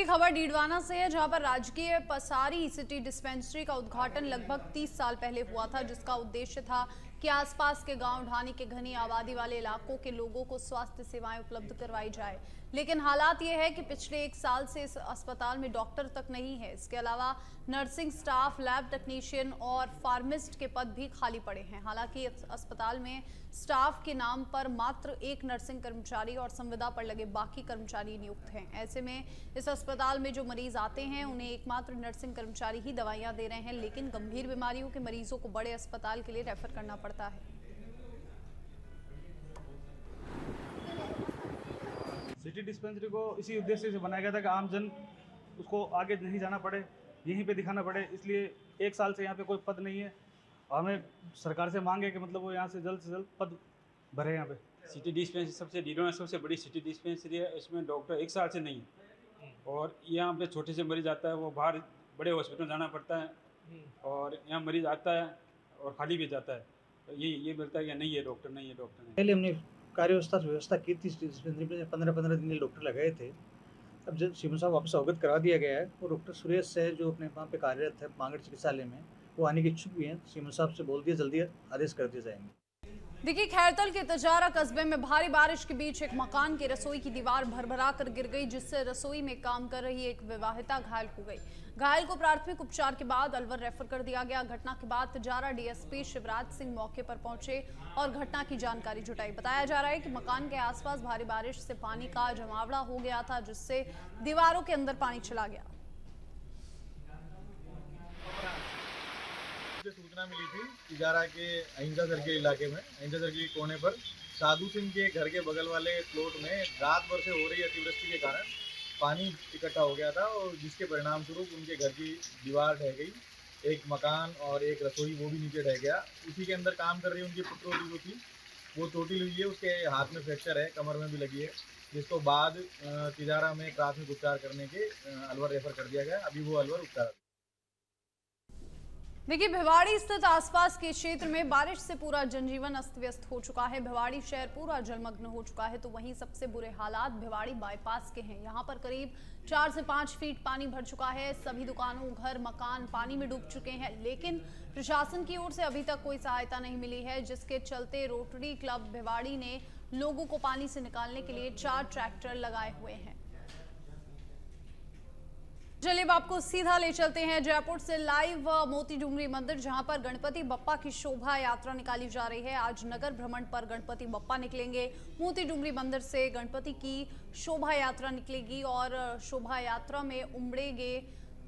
खबर डीडवाना से है, जहां पर राजकीय पसारी सिटी डिस्पेंसरी का उद्घाटन लगभग 30 साल पहले हुआ था, जिसका उद्देश्य था कि आसपास के गांव ढाणी के घनी आबादी वाले इलाकों के लोगों को स्वास्थ्य सेवाएं उपलब्ध करवाई जाए। लेकिन हालात ये है कि पिछले 1 साल से इस अस्पताल में डॉक्टर तक नहीं है। इसके अलावा नर्सिंग स्टाफ, लैब टेक्नीशियन और फार्मिस्ट के पद भी खाली पड़े हैं। हालांकि इस अस्पताल में स्टाफ के नाम पर मात्र 1 नर्सिंग कर्मचारी और संविदा पर लगे बाकी कर्मचारी नियुक्त हैं। ऐसे में इस अस्पताल में जो मरीज आते हैं उन्हें एकमात्र नर्सिंग कर्मचारी ही दवाइयां दे रहे हैं, लेकिन गंभीर बीमारियों के मरीजों को बड़े अस्पताल के लिए रेफर करना पड़ता है। सिटी डिस्पेंसरी को इसी उद्देश्य से बनाया गया था कि आमजन उसको आगे नहीं जाना पड़े, यहीं पे दिखाना पड़े। इसलिए 1 साल से यहाँ पे कोई पद नहीं है। हमें सरकार से मांग है कि मतलब वो यहाँ से जल्द पद भरे यहाँ पे। सिटी डिस्पेंसरी डीडवाना सबसे बड़ी सिटी डिस्पेंसरी है। इसमें डॉक्टर 1 साल से नहीं है और यहाँ पे छोटे से मरीज आता है वो बाहर बड़े हॉस्पिटल जाना पड़ता है और यहाँ मरीज आता है और खाली भी जाता है। तो ये मिलता है कि नहीं है डॉक्टर, नहीं है डॉक्टर नहीं। पहले हमने कार्य व्यवस्था की थी, डिस्पेंसरी में 15-15 दिन डॉक्टर लगाए थे। अब जब सीएम साहब वापस अवगत करा दिया गया है, वो डॉक्टर सुरेश से जो अपने वहाँ पे कार्यरत है मांगड़ चिकित्सालय में, वो आने के इच्छुक भी हैं। सीएम साहब से बोल दिया जल्दी आदेश कर दिए जाएंगे। देखिए, खैरतल के तजारा कस्बे में भारी बारिश के बीच एक मकान की रसोई की दीवार भरभरा कर गिर गई, जिससे रसोई में काम कर रही एक विवाहिता घायल हो गई। घायल को प्राथमिक उपचार के बाद अलवर रेफर कर दिया गया। घटना के बाद तजारा डीएसपी शिवराज सिंह मौके पर पहुंचे और घटना की जानकारी जुटाई। बताया जा रहा है कि मकान के आसपास भारी बारिश से पानी का जमावड़ा हो गया था, जिससे दीवारों के अंदर पानी चला गया। सूचना मिली थी तिजारा के अहिंसा सर्किल इलाके में, अहिंसा सर्किल के कोने पर साधु सिंह के घर के बगल वाले प्लॉट में रात भर से हो रही अतिवृष्टि के कारण पानी इकट्ठा हो गया था और जिसके परिणाम स्वरूप उनके घर की दीवार ढह गई, एक मकान और एक रसोई वो भी नीचे ढह गया। उसी के अंदर काम कर रही उनकी पुत्री जो थी वो चोटिल हुई है, उसके हाथ में फ्रैक्चर है, कमर में भी लगी है, जिसको बाद तिजारा में प्राथमिक उपचार करने के अलवर रेफर कर दिया गया। अभी वो अलवर उपचार। देखिए, भिवाड़ी स्थित आसपास के क्षेत्र में बारिश से पूरा जनजीवन अस्त व्यस्त हो चुका है। भिवाड़ी शहर पूरा जलमग्न हो चुका है। तो वहीं सबसे बुरे हालात भिवाड़ी बाईपास के हैं। यहां पर करीब 4 से 5 फीट पानी भर चुका है। सभी दुकानों, घर, मकान पानी में डूब चुके हैं, लेकिन प्रशासन की ओर से अभी तक कोई सहायता नहीं मिली है, जिसके चलते रोटरी क्लब भिवाड़ी ने लोगों को पानी से निकालने के लिए 4 ट्रैक्टर लगाए हुए हैं। चलिए अब आपको सीधा ले चलते हैं जयपुर से लाइव मोती डूंगरी मंदिर, जहां पर गणपति बप्पा की शोभा यात्रा निकाली जा रही है। आज नगर भ्रमण पर गणपति बप्पा निकलेंगे। मोती डूंगरी मंदिर से गणपति की शोभा यात्रा निकलेगी और शोभा यात्रा में उमड़ेंगे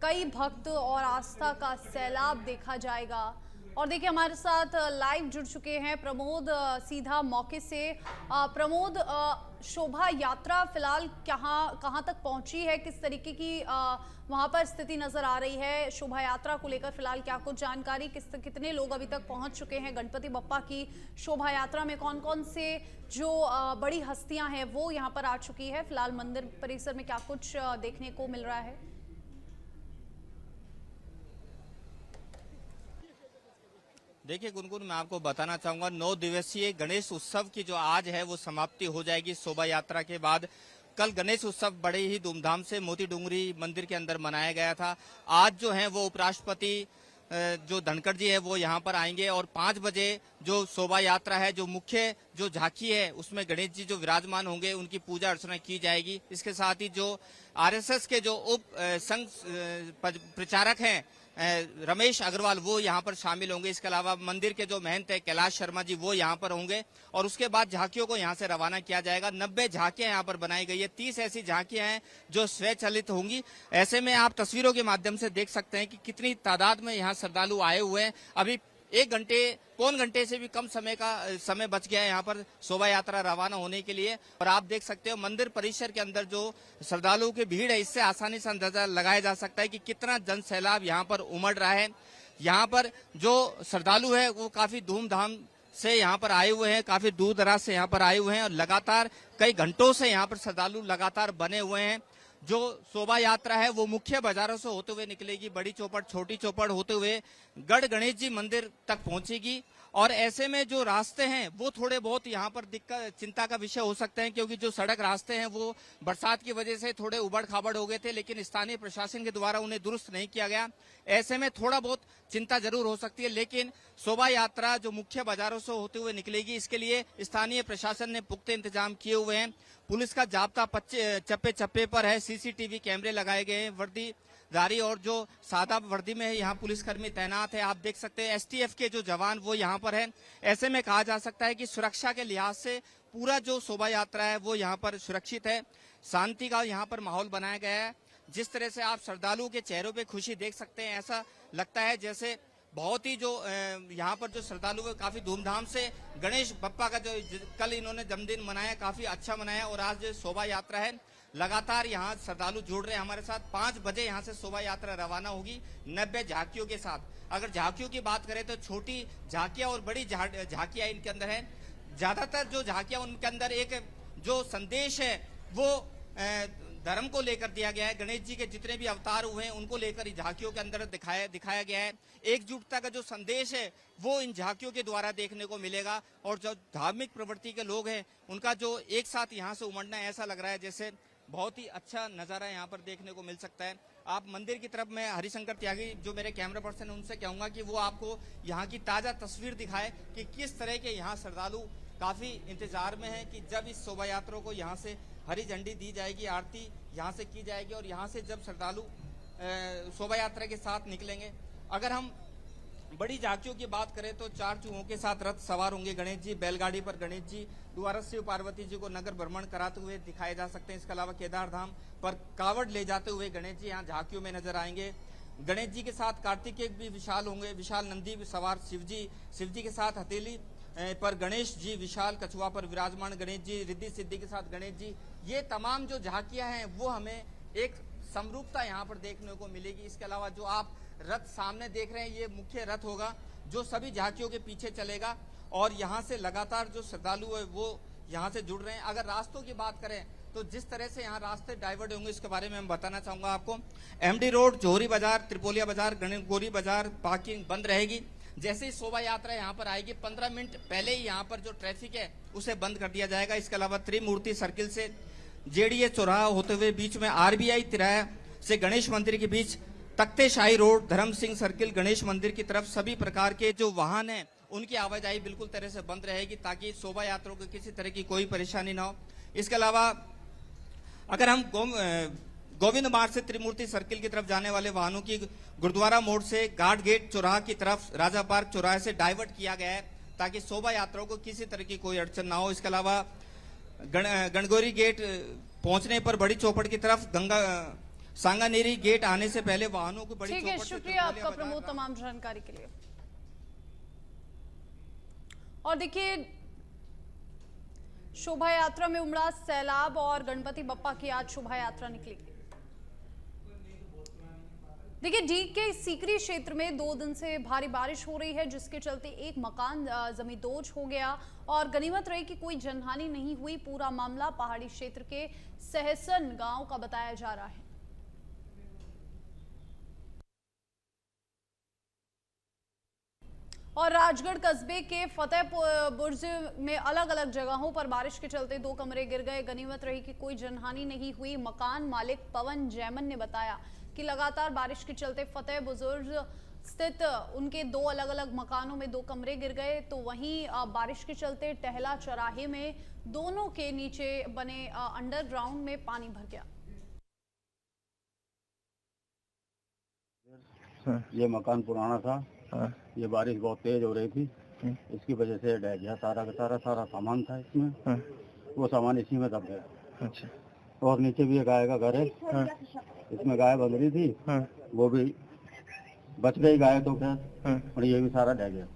कई भक्त और आस्था का सैलाब देखा जाएगा। और देखिए, हमारे साथ लाइव जुड़ चुके हैं प्रमोद सीधा मौके से। प्रमोद, शोभा यात्रा फिलहाल कहाँ तक पहुंची है, किस तरीके की वहां पर स्थिति नजर आ रही है? शोभा यात्रा को लेकर फिलहाल क्या कुछ जानकारी, कितने लोग अभी तक पहुंच चुके हैं? गणपति बप्पा की शोभा यात्रा में कौन कौन से जो बड़ी हस्तियां हैं वो यहाँ पर आ चुकी है? फिलहाल मंदिर परिसर में क्या कुछ देखने को मिल रहा है? देखिए गुनगुन, मैं आपको बताना चाहूंगा 9 दिवसीय गणेश उत्सव की जो आज है वो समाप्ति हो जाएगी शोभा यात्रा के बाद। कल गणेश उत्सव बड़े ही धूमधाम से मोती डूंगरी मंदिर के अंदर मनाया गया था। आज जो है वो उपराष्ट्रपति जो धनखड़ जी है वो यहाँ पर आएंगे और 5 बजे जो शोभा यात्रा है, जो मुख्य जो झांकी है उसमें गणेश जी जो विराजमान होंगे उनकी पूजा अर्चना की जाएगी। इसके साथ ही जो आरएसएस के जो उप संघ प्रचारक हैं रमेश अग्रवाल वो यहाँ पर शामिल होंगे। इसके अलावा मंदिर के जो महंत है कैलाश शर्मा जी वो यहाँ पर होंगे और उसके बाद झांकियों को यहाँ से रवाना किया जाएगा। 90 झांकियां यहाँ पर बनाई गई है। 30 ऐसी झांकियां हैं जो स्वचालित होंगी। ऐसे में आप तस्वीरों के माध्यम से देख सकते हैं कि कितनी तादाद में यहाँ श्रद्धालु आए हुए हैं। अभी 1 घंटे से भी कम समय बच गया है यहाँ पर शोभा यात्रा रवाना होने के लिए। और आप देख सकते हो मंदिर परिसर के अंदर जो श्रद्धालुओं की भीड़ है, इससे आसानी से अंदाजा लगाया जा सकता है कि कितना जन सैलाब यहाँ पर उमड़ रहा है। यहाँ पर जो श्रद्धालु है वो काफी धूमधाम से यहाँ पर आए हुए हैं, काफी दूर दराज से यहाँ पर आए हुए हैं और लगातार कई घंटों से यहाँ पर श्रद्धालु लगातार बने हुए हैं। जो शोभा यात्रा है वो मुख्य बाजारों से होते हुए निकलेगी, बड़ी चौपड़, छोटी चौपड़ होते हुए गढ़ गणेश जी मंदिर तक पहुंचेगी और ऐसे में जो रास्ते हैं वो थोड़े बहुत यहाँ पर दिक्कत चिंता का विषय हो सकते हैं, क्योंकि जो सड़क रास्ते हैं वो बरसात की वजह से थोड़े उबड़ खाबड़ हो गए थे, लेकिन स्थानीय प्रशासन के द्वारा उन्हें दुरुस्त नहीं किया गया। ऐसे में थोड़ा बहुत चिंता जरूर हो सकती है, लेकिन शोभा यात्रा जो मुख्य बाजारों से होते हुए निकलेगी, इसके लिए स्थानीय प्रशासन ने पुख्ते इंतजाम किए हुए हैं। पुलिस का जाब्ता चप्पे चप्पे पर है, सीसीटीवी कैमरे लगाए गए हैं, वर्दीधारी और जो सादा वर्दी में है यहाँ पुलिसकर्मी तैनात है। आप देख सकते हैं एसटीएफ के जो जवान वो यहाँ पर है। ऐसे में कहा जा सकता है कि सुरक्षा के लिहाज से पूरा जो शोभा यात्रा है वो यहाँ पर सुरक्षित है। शांति का यहाँ पर माहौल बनाया गया है। जिस तरह से आप श्रद्धालुओं के चेहरों पे खुशी देख सकते हैं, ऐसा लगता है जैसे बहुत ही जो यहाँ पर जो श्रद्धालु है काफी धूमधाम से गणेश बप्पा का जो कल इन्होंने जन्मदिन मनाया, काफी अच्छा मनाया। और आज जो शोभा यात्रा है लगातार यहाँ श्रद्धालु जुड़ रहे हैं हमारे साथ। 5 बजे यहाँ से शोभा यात्रा रवाना होगी 90 झांकियों के साथ। अगर झांकियों की बात करें तो छोटी झांकियां और बड़ी झांकियां इनके अंदर है। ज्यादातर जो झांकियां उनके अंदर एक जो संदेश है वो धर्म को लेकर दिया गया है। गणेश जी के जितने भी अवतार हुए हैं उनको लेकर झांकियों के अंदर दिखाया गया है। एकजुटता का जो संदेश है वो इन झांकियों के द्वारा देखने को मिलेगा। और जो धार्मिक प्रवृत्ति के लोग हैं उनका जो एक साथ यहाँ से उमड़ना है, ऐसा लग रहा है जैसे बहुत ही अच्छा नजारा यहाँ पर देखने को मिल सकता है। आप मंदिर की तरफ, मैं हरिशंकर त्यागी जो मेरे कैमरा पर्सन है उनसे कहूंगा कि वो आपको यहाँ की ताजा तस्वीर दिखाए कि किस तरह के यहाँ श्रद्धालु काफी इंतजार में है कि जब इस शोभा यात्रा को यहाँ से हरी झंडी दी जाएगी, आरती यहाँ से की जाएगी और यहाँ से जब श्रद्धालु शोभा यात्रा के साथ निकलेंगे। अगर हम बड़ी झांकियों की बात करें तो 4 चूहों के साथ रथ सवार होंगे गणेश जी। बैलगाड़ी पर गणेश जी द्वारा शिव पार्वती जी को नगर भ्रमण कराते हुए दिखाए जा सकते हैं। इसके अलावा केदार धाम पर कावड़ ले जाते हुए गणेश जी यहाँ झांकियों में नजर आएंगे। गणेश जी के साथ कार्तिकेय भी विशाल होंगे, विशाल नंदी सवार शिव जी के साथ हथेली पर गणेश जी, विशाल कछुआ पर विराजमान गणेश जी, रिद्धि सिद्धि के साथ गणेश जी। ये तमाम जो झांकियां हैं वो हमें एक समरूपता यहाँ पर देखने को मिलेगी। इसके अलावा जो आप रथ सामने देख रहे हैं ये मुख्य रथ होगा जो सभी झांकियों के पीछे चलेगा और यहाँ से लगातार जो श्रद्धालु है वो यहाँ से जुड़ रहे हैं। अगर रास्तों की बात करें तो जिस तरह से यहाँ रास्ते डाइवर्ट होंगे इसके बारे में मैं बताना चाहूंगा आपको। एमडी रोड, जोहरी बाजार, त्रिपोलिया बाजार, गणगौरी बाजार पार्किंग बंद रहेगी। जैसे ही शोभा यात्रा यहाँ पर आएगी 15 मिनट पहले ही यहाँ पर जो ट्रैफिक है उसे बंद कर दिया जाएगा। इसके अलावा त्रिमूर्ति सर्किल से जेडीए चौराहा होते हुए बीच में आरबीआई तिराया से गणेश मंदिर के बीच तख्ते शाही रोड, धर्म सिंह सर्किल, गणेश मंदिर की तरफ सभी प्रकार के जो वाहन हैं उनकी आवाजाही बिल्कुल तरह से बंद रहेगी ताकि शोभा यात्रा को किसी तरह की कोई परेशानी ना हो। इसके अलावा अगर हम गोविंद मार्ग से त्रिमूर्ति सर्किल की तरफ जाने वाले वाहनों की गुरुद्वारा मोड़ से घाट गेट चौराहा की तरफ राजा पार्क चौराहे से डाइवर्ट किया गया है ताकि शोभा यात्रा को किसी तरह की कोई अड़चन ना हो। इसके अलावा गणगौरी गेट पहुंचने पर बड़ी चौपड़ की तरफ सांगानेरी गेट आने से पहले वाहनों को बड़ी ठीक है, चौपड़ से शुक्रिया आपका प्रमोद तमाम जानकारी के लिए। और देखिए शोभा यात्रा में उमड़ा सैलाब और गणपति बप्पा की आज शोभा यात्रा निकली। देखिए डीग के सीकरी क्षेत्र में 2 दिन से भारी बारिश हो रही है जिसके चलते एक मकान जमींदोज हो गया और गनीमत रही कि कोई जनहानि नहीं हुई। पूरा मामला पहाड़ी क्षेत्र के सहसन गांव का बताया जा रहा है। और राजगढ़ कस्बे के फतेहपुर बुर्ज में अलग अलग जगहों पर बारिश के चलते 2 कमरे गिर गए। गनीमत रही कि कोई जनहानि नहीं हुई। मकान मालिक पवन जैमन ने बताया कि लगातार बारिश के चलते फतेह बुजुर्ग स्थित उनके 2 अलग अलग मकानों में 2 कमरे गिर गए। तो वहीं बारिश के चलते टहला चौराहे में दोनों के नीचे बने अंडरग्राउंड में पानी भर गया। ये मकान पुराना था। ये बारिश बहुत तेज हो रही थी, इसकी वजह से ढह गया। सारा का सारा सामान था इसमें, वो सामान इसी में दब गया। अच्छा। और नीचे भी एक गाय का घर है, इसमें गाय बंध रही थी, वो भी बच गई गाय तो खैर, और ये भी सारा ढह गया।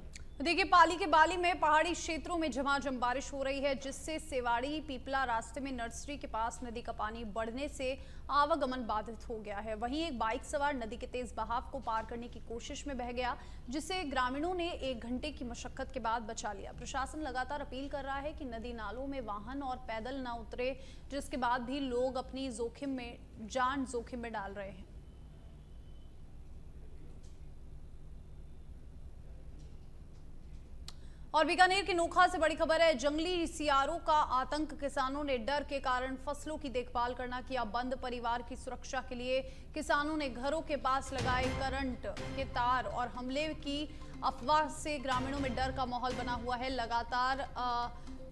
देखिए पाली के बाली में पहाड़ी क्षेत्रों में झमाझम बारिश हो रही है जिससे सेवाड़ी पीपला रास्ते में नर्सरी के पास नदी का पानी बढ़ने से आवागमन बाधित हो गया है। वहीं एक बाइक सवार नदी के तेज बहाव को पार करने की कोशिश में बह गया जिसे ग्रामीणों ने 1 घंटे की मशक्कत के बाद बचा लिया। प्रशासन लगातार अपील कर रहा है कि नदी नालों में वाहन और पैदल न उतरे, जिसके बाद भी लोग अपनी जान जोखिम में डाल रहे हैं। और बीकानेर की नोखा से बड़ी खबर है। जंगली सियारों का आतंक, किसानों ने डर के कारण फसलों की देखभाल करना किया बंद। परिवार की सुरक्षा के लिए किसानों ने घरों के पास लगाए करंट के तार और हमले की अफवाह से ग्रामीणों में डर का माहौल बना हुआ है। लगातार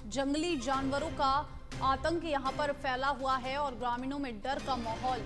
जंगली जानवरों का आतंक यहां पर फैला हुआ है और ग्रामीणों में डर का माहौल।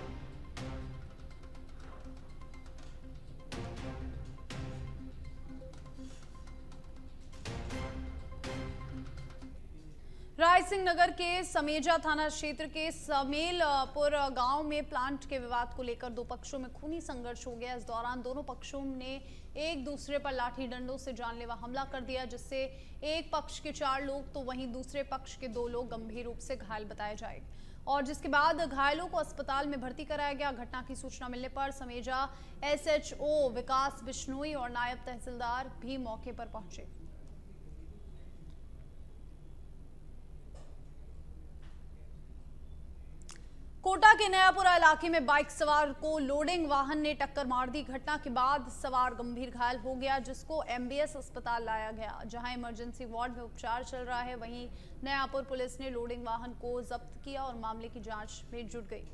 रायसिंह नगर के समेजा थाना क्षेत्र के समेलपुर गांव में प्लांट के विवाद को लेकर दो पक्षों में खूनी संघर्ष हो गया। इस दौरान दोनों पक्षों ने एक दूसरे पर लाठी डंडों से जानलेवा हमला कर दिया, जिससे एक पक्ष के 4 लोग तो वहीं दूसरे पक्ष के 2 लोग गंभीर रूप से घायल बताए जाए और जिसके बाद घायलों को अस्पताल में भर्ती कराया गया। घटना की सूचना मिलने पर समेजा SHO विकास बिश्नोई और नायब तहसीलदार भी मौके पर पहुंचे। कोटा के नयापुरा इलाके में बाइक सवार को लोडिंग वाहन ने टक्कर मार दी। घटना के बाद सवार गंभीर घायल हो गया, जिसको MBS अस्पताल लाया गया, जहां इमरजेंसी वार्ड में उपचार चल रहा है। वहीं नयापुर पुलिस ने लोडिंग वाहन को जब्त किया और मामले की जांच में जुट गई।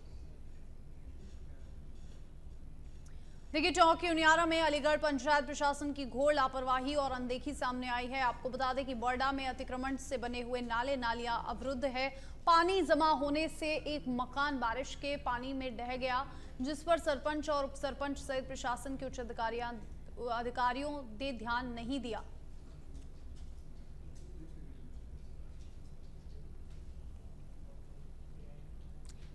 देखिए, चौकी उनियारा में अलीगढ़ पंचायत प्रशासन की घोर लापरवाही और अनदेखी सामने आई है। आपको बता दें कि बर्डा में अतिक्रमण से बने हुए नाले नालियां अवरुद्ध है। पानी जमा होने से एक मकान बारिश के पानी में ढह गया, जिस पर सरपंच और उपसरपंच सहित प्रशासन के उच्च अधिकारियों ने ध्यान नहीं दिया।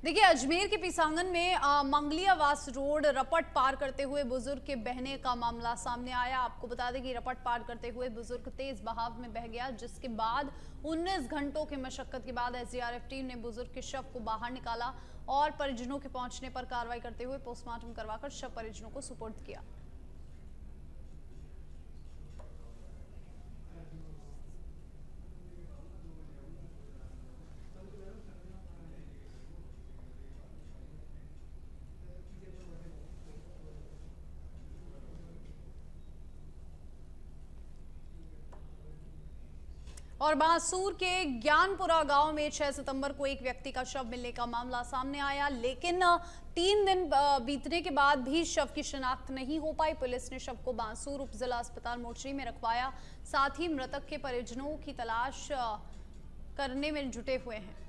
देखिए, अजमेर के पिसांगन में मंगलियावास रोड रपट पार करते हुए बुजुर्ग के बहने का मामला सामने आया। आपको बता दें कि रपट पार करते हुए बुजुर्ग तेज बहाव में बह गया, जिसके बाद 19 घंटों की मशक्कत के बाद SDRF टीम ने बुजुर्ग के शव को बाहर निकाला और परिजनों के पहुंचने पर कार्रवाई करते हुए पोस्टमार्टम करवाकर शव परिजनों को सुपुर्द किया। और बांसूर के ज्ञानपुरा गांव में 6 सितंबर को एक व्यक्ति का शव मिलने का मामला सामने आया, लेकिन 3 दिन बीतने के बाद भी शव की शिनाख्त नहीं हो पाई। पुलिस ने शव को बांसूर उप जिला अस्पताल मोर्चरी में रखवाया। साथ ही मृतक के परिजनों की तलाश करने में जुटे हुए हैं।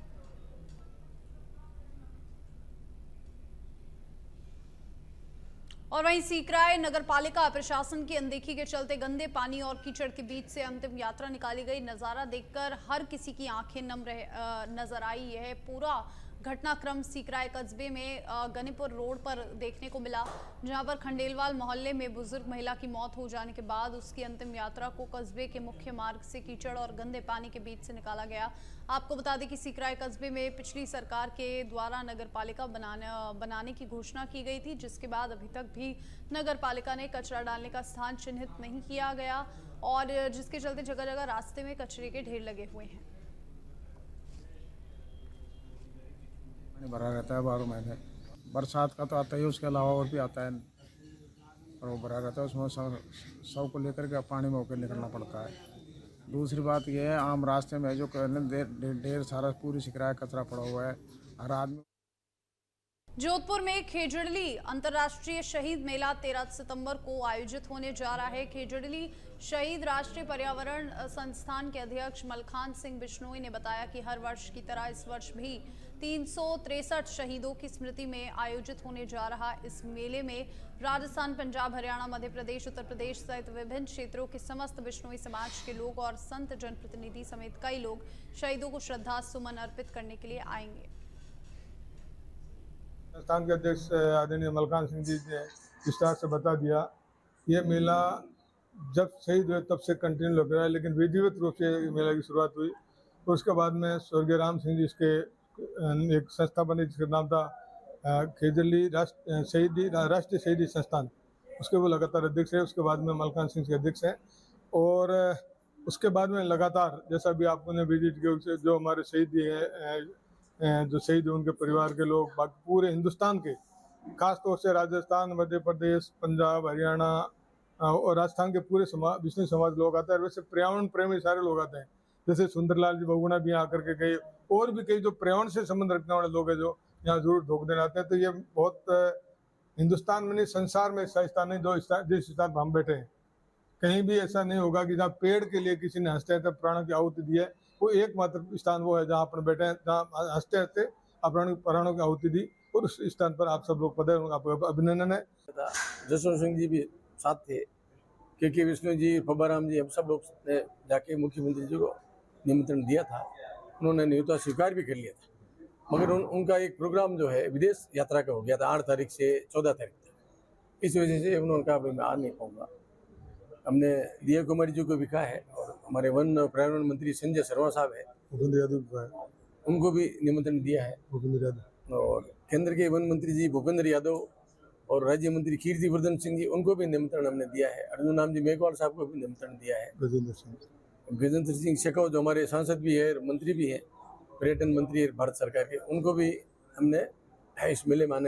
और वहीं सीकराय नगर पालिका प्रशासन की अनदेखी के चलते गंदे पानी और कीचड़ के बीच से अंतिम यात्रा निकाली गई। नजारा देखकर हर किसी की आंखें नम नजर आई। यह पूरा घटनाक्रम सीकराय कस्बे में गनीपुर रोड पर देखने को मिला, जहां पर खंडेलवाल मोहल्ले में बुजुर्ग महिला की मौत हो जाने के बाद उसकी अंतिम यात्रा को कस्बे के मुख्य मार्ग से कीचड़ और गंदे पानी के बीच से निकाला गया। आपको बता दें कि सीकराय कस्बे में पिछली सरकार के द्वारा नगर पालिका बनाने की घोषणा की गई थी, जिसके बाद अभी तक भी नगर पालिका ने कचरा डालने का स्थान चिन्हित नहीं किया गया और जिसके चलते जगह जगह रास्ते में कचरे के ढेर लगे हुए हैं। भरा रहता है 12 महीने। बरसात का तो आता ही, उसके अलावा और भी आता है और वो भरा रहता है। उसमें सब को लेकर के पानी में होकर निकलना पड़ता है। दूसरी बात यह है, आम रास्ते में जो ढेर सारा पूरी सिकराया कचरा पड़ा हुआ है। हर आदमी जोधपुर में खेजड़ली अंतर्राष्ट्रीय शहीद मेला 13 सितंबर को आयोजित होने जा रहा है। खेजड़ली शहीद राष्ट्रीय पर्यावरण संस्थान के अध्यक्ष मलखान सिंह बिश्नोई ने बताया कि हर वर्ष की तरह इस वर्ष भी 363 शहीदों की स्मृति में आयोजित होने जा रहा इस मेले में राजस्थान, पंजाब, हरियाणा, मध्य प्रदेश, उत्तर प्रदेश सहित विभिन्न क्षेत्रों के समस्त बिश्नोई समाज के लोग और संत जनप्रतिनिधि समेत कई लोग शहीदों को श्रद्धा सुमन अर्पित करने के लिए आएंगे। संस्थान के अध्यक्ष आदरणीय मलखान सिंह जी ने विस्तार से बता दिया। ये मेला जब शहीद हुए तब से कंटिन्यू लग रहा है, लेकिन विधिवत रूप से मेला की शुरुआत हुई। उसके बाद में स्वर्गीय राम सिंह जी इसके एक संस्था बनी जिसका नाम था खेजड़ली राष्ट्रीय शहीदी संस्थान, उसके वो लगातार अध्यक्ष है। उसके बाद में मलखान सिंह के अध्यक्ष हैं और उसके बाद में लगातार जैसा भी आपने विजिट किया, जो हमारे शहीद है, जो शहीद है उनके परिवार के लोग, बाकी पूरे हिंदुस्तान के, खास तौर से राजस्थान, मध्य प्रदेश, पंजाब, हरियाणा और राजस्थान के पूरे समाज, विष्णु समाज लोग आते हैं। और वैसे पर्यावरण प्रेमी सारे लोग आते हैं, जैसे सुंदरलाल जी बहुगुणा भी यहाँ करके गए, और भी कई जो पर्यावरण से संबंध रखने वाले लोग हैं जो यहाँ जरूर ढोक देने आते हैं। तो ये बहुत हिंदुस्तान में नहीं, संसार में ऐसा स्थान नहीं जिस स्थान पर हम बैठे हैं, कहीं भी ऐसा नहीं होगा कि जहाँ पेड़ के लिए किसी ने हंसते हंसते प्राणों की आहुति दी है। वो एकमात्र स्थान वो है जहाँ अपन बैठे हैं, जहाँ हंसते हंसते प्राणों की आहुति दी, और उस स्थान पर आप सब लोग पधारे, आपका अभिनंदन है। जसवंत सिंह जी भी साथ थे, के विष्णु जी, फब्बाराम जी, हम सब लोग ने जाके मुख्यमंत्री जी को निमंत्रण दिया था। उन्होंने न्योता स्वीकार भी कर लिया था, मगर उनका एक प्रोग्राम जो है विदेश यात्रा का हो गया था 8 तारीख से 14 तारीख तक। इस वजह से उन्होंने कहा मैं आ नहीं पाऊँगा। हमने दिया कुमारी जी को भी कहा है, और हमारे वन पर्यावरण मंत्री संजय शर्मा साहब है, भूपेंद्र यादव उनको भी निमंत्रण दिया है। और केंद्र के वन मंत्री जी भूपेंद्र यादव और राज्य मंत्री कीर्तिवर्धन सिंह जी, उनको भी निमंत्रण हमने दिया है। अर्जुन राम जी मेघवाल साहब को भी निमंत्रण दिया है। गजेंद्र सिंह शेखावत जो हमारे सांसद भी है, मंत्री भी हैं, पर्यटन मंत्री है भारत सरकार के, उनको भी हमने इस मेले में आने